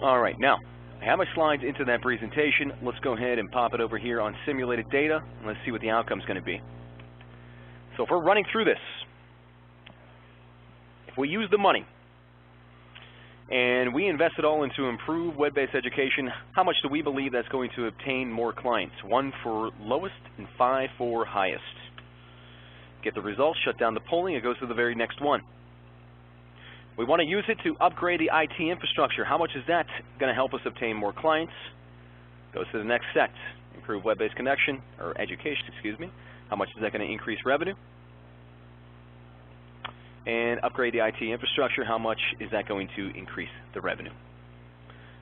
All right, now, I have my slides into that presentation. Let's go ahead and pop it over here on simulated data, and let's see what the outcome is going to be. So if we're running through this, if we use the money, and we invest it all into improved web-based education, how much do we believe that's going to obtain more clients? 1 for lowest and 5 for highest. Get the results, shut down the polling, it goes to the very next one. We want to use it to upgrade the IT infrastructure. How much is that going to help us obtain more clients? Goes to the next set. Improve web-based connection, or education, excuse me. How much is that going to increase revenue? And upgrade the IT infrastructure. How much is that going to increase the revenue?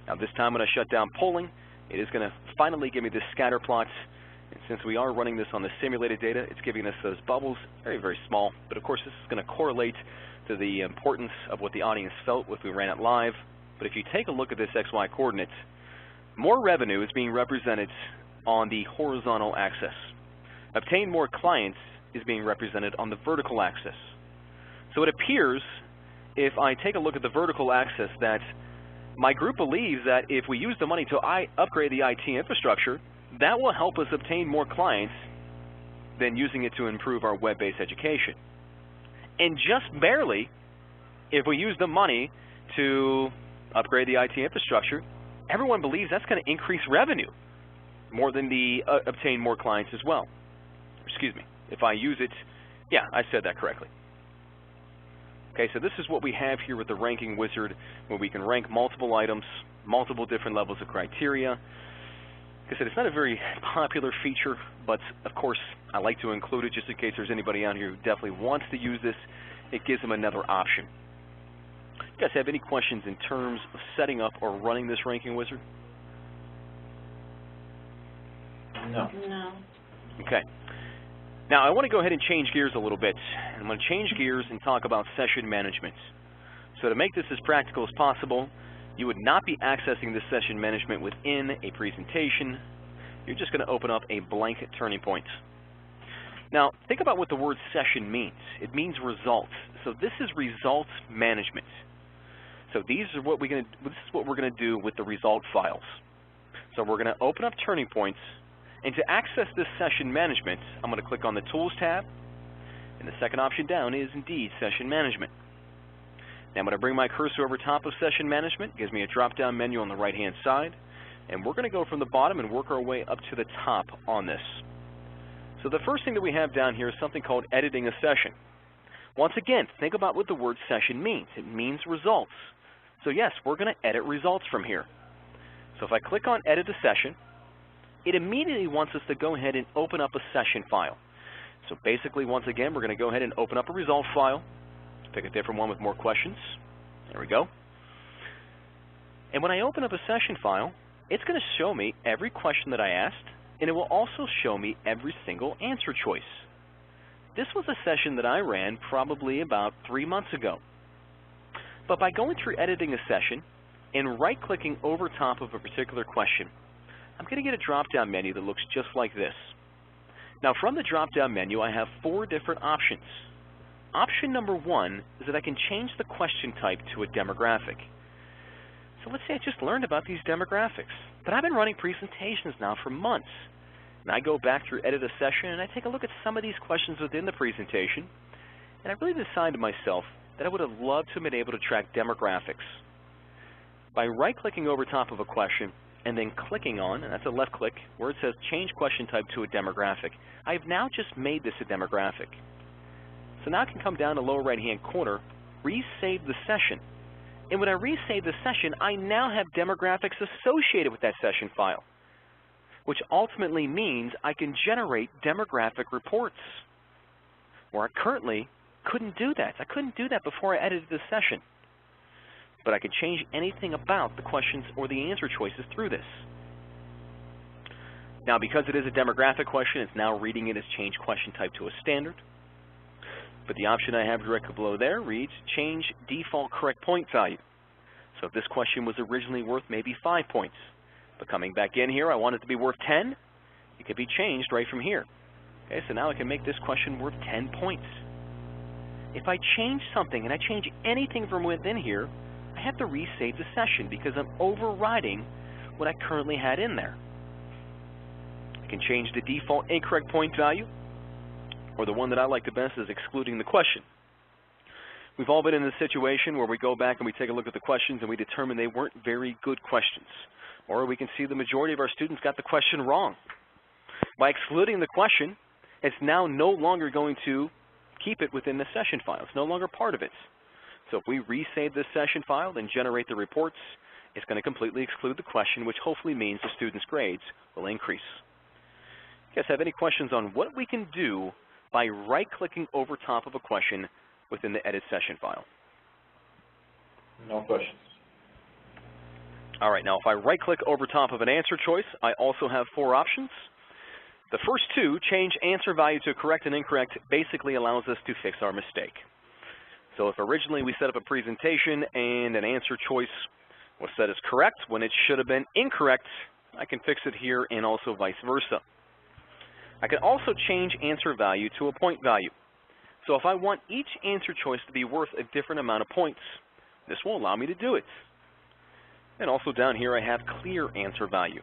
Now this time when I shut down polling, it is going to finally give me this scatter plot. And since we are running this on the simulated data, it's giving us those bubbles, very, very small. But of course, this is going to correlate to the importance of what the audience felt if we ran it live. But if you take a look at this XY coordinate, more revenue is being represented on the horizontal axis. Obtain more clients is being represented on the vertical axis. So it appears, if I take a look at the vertical axis, that my group believes that if we use the money to upgrade the IT infrastructure, that will help us obtain more clients than using it to improve our web-based education. And just barely, if we use the money to upgrade the IT infrastructure, everyone believes that's going to increase revenue more than the obtain more clients as well. Excuse me, if I use it, yeah, I said that correctly. Okay, so this is what we have here with the ranking wizard, where we can rank multiple items, multiple different levels of criteria. Like I said, it's not a very popular feature, but of course I like to include it just in case there's anybody out here who definitely wants to use this. It gives them another option. You guys have any questions in terms of setting up or running this ranking wizard? No. No. Okay. Now I want to go ahead and change gears a little bit. I'm going to change gears and talk about session management. So to make this as practical as possible, you would not be accessing this session management within a presentation. You're just going to open up a blank turning point. Now, think about what the word session means. It means results. So this is results management. So this is what we're going to do with the result files. So we're going to open up TurningPoint, and to access this session management, I'm going to click on the Tools tab, and the second option down is indeed Session Management. Now I'm going to bring my cursor over top of Session Management. It gives me a drop-down menu on the right-hand side. And we're going to go from the bottom and work our way up to the top on this. So the first thing that we have down here is something called editing a session. Once again, think about what the word session means. It means results. So yes, we're going to edit results from here. So if I click on Edit a Session, it immediately wants us to go ahead and open up a session file. So basically, once again, we're going to go ahead and open up a result file. Pick a different one with more questions. There we go. And when I open up a session file, it's going to show me every question that I asked, and it will also show me every single answer choice. This was a session that I ran probably about 3 months ago. But by going through editing a session and right-clicking over top of a particular question, I'm going to get a drop-down menu that looks just like this. Now from the drop-down menu, I have 4 different options. Option number 1 is that I can change the question type to a demographic. So let's say I just learned about these demographics, but I've been running presentations now for months. And I go back through Edit a Session and I take a look at some of these questions within the presentation, and I really decided to myself that I would have loved to have been able to track demographics. By right-clicking over top of a question and then clicking on, and that's a left click, where it says Change Question Type to a Demographic, I have now just made this a demographic. So now I can come down to the lower right-hand corner, resave the session. And when I resave the session, I now have demographics associated with that session file, which ultimately means I can generate demographic reports, where I currently couldn't do that. I couldn't do that before I edited the session. But I could change anything about the questions or the answer choices through this. Now, because it is a demographic question, it's now reading it as Change Question Type to a Standard. But the option I have directly below there reads Change Default Correct Point Value. So if this question was originally worth maybe 5 points, but coming back in here I want it to be worth 10, it could be changed right from here. Okay, so now I can make this question worth 10 points. If I change something and I change anything from within here, I have to resave the session because I'm overriding what I currently had in there. I can change the default incorrect point value, or the one that I like the best is excluding the question. We've all been in this situation where we go back and we take a look at the questions and we determine they weren't very good questions. Or we can see the majority of our students got the question wrong. By excluding the question, it's now no longer going to keep it within the session file. It's no longer part of it. So if we resave this session file and generate the reports, it's going to completely exclude the question, which hopefully means the student's grades will increase. You guys have any questions on what we can do by right-clicking over top of a question within the edit session file? No questions. All right, now if I right-click over top of an answer choice, I also have 4 options. The first 2, change answer value to correct and incorrect, basically allows us to fix our mistake. So if originally we set up a presentation and an answer choice was set as correct when it should have been incorrect, I can fix it here and also vice versa. I can also change answer value to a point value. So if I want each answer choice to be worth a different amount of points, this will allow me to do it. And also down here I have clear answer value,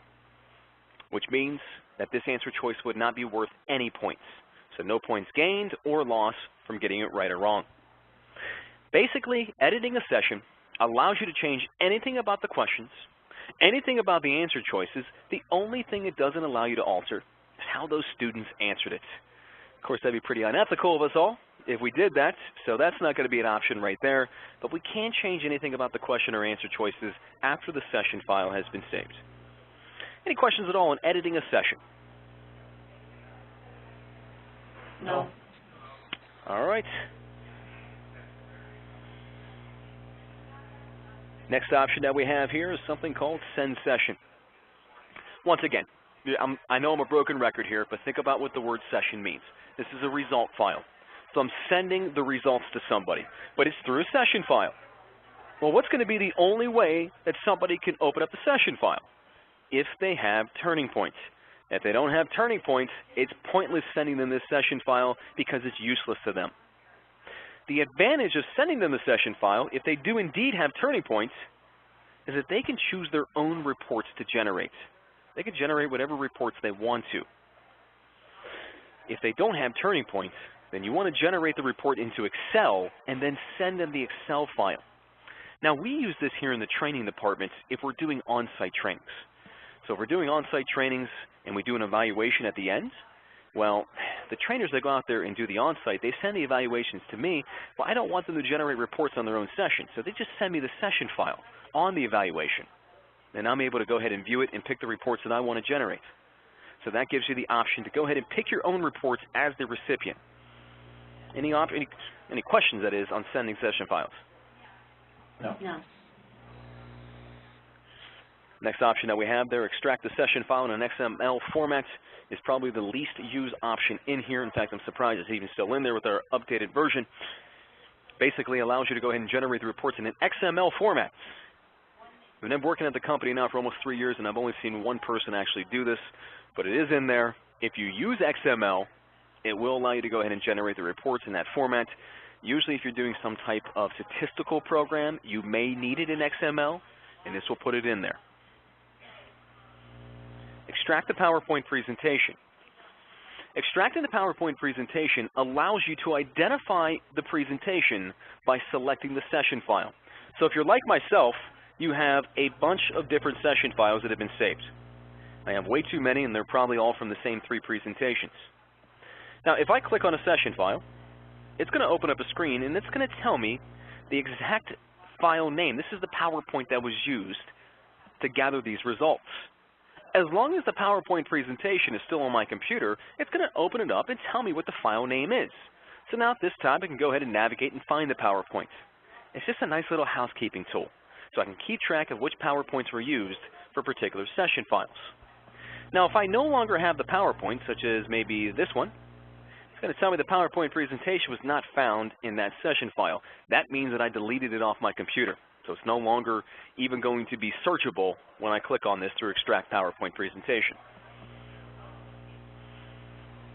which means that this answer choice would not be worth any points. So no points gained or lost from getting it right or wrong. Basically, editing a session allows you to change anything about the questions, anything about the answer choices. The only thing it doesn't allow you to alter is how those students answered it. Of course, that'd be pretty unethical of us all if we did that, so that's not going to be an option right there. But we can't change anything about the question or answer choices after the session file has been saved. Any questions at all on editing a session? No. All right. Next option that we have here is something called Send Session. Once again, I know I'm a broken record here, but think about what the word session means. This is a result file. So I'm sending the results to somebody, but it's through a session file. Well, what's going to be the only way that somebody can open up the session file? If they have TurningPoint. If they don't have TurningPoint, it's pointless sending them this session file because it's useless to them. The advantage of sending them the session file, if they do indeed have TurningPoint, is that they can choose their own reports to generate. They can generate whatever reports they want to. If they don't have TurningPoint, then you want to generate the report into Excel and then send them the Excel file. Now, we use this here in the training department if we're doing on-site trainings. So if we're doing on-site trainings and we do an evaluation at the end, well, the trainers that go out there and do the on-site, they send the evaluations to me, but I don't want them to generate reports on their own session. So they just send me the session file on the evaluation. And I'm able to go ahead and view it and pick the reports that I want to generate. So that gives you the option to go ahead and pick your own reports as the recipient. Any questions, that is, on sending session files? No. No. Next option that we have there, extract the session file in an XML format, is probably the least used option in here. In fact, I'm surprised it's even still in there with our updated version. Basically allows you to go ahead and generate the reports in an XML format. I've been working at the company now for almost 3 years, and I've only seen one person actually do this, but it is in there. If you use XML, it will allow you to go ahead and generate the reports in that format. Usually if you're doing some type of statistical program, you may need it in XML, and this will put it in there. Extract the PowerPoint presentation. Extracting the PowerPoint presentation allows you to identify the presentation by selecting the session file. So if you're like myself, you have a bunch of different session files that have been saved. I have way too many, and they're probably all from the same 3 presentations. Now, if I click on a session file, it's going to open up a screen, and it's going to tell me the exact file name. This is the PowerPoint that was used to gather these results. As long as the PowerPoint presentation is still on my computer, it's going to open it up and tell me what the file name is. So now at this time, I can go ahead and navigate and find the PowerPoint. It's just a nice little housekeeping tool, so I can keep track of which PowerPoints were used for particular session files. Now, if I no longer have the PowerPoint, such as maybe this one, it's going to tell me the PowerPoint presentation was not found in that session file. That means that I deleted it off my computer. So it's no longer even going to be searchable when I click on this through Extract PowerPoint Presentation.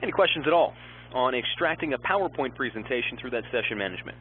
Any questions at all on extracting a PowerPoint presentation through that session management?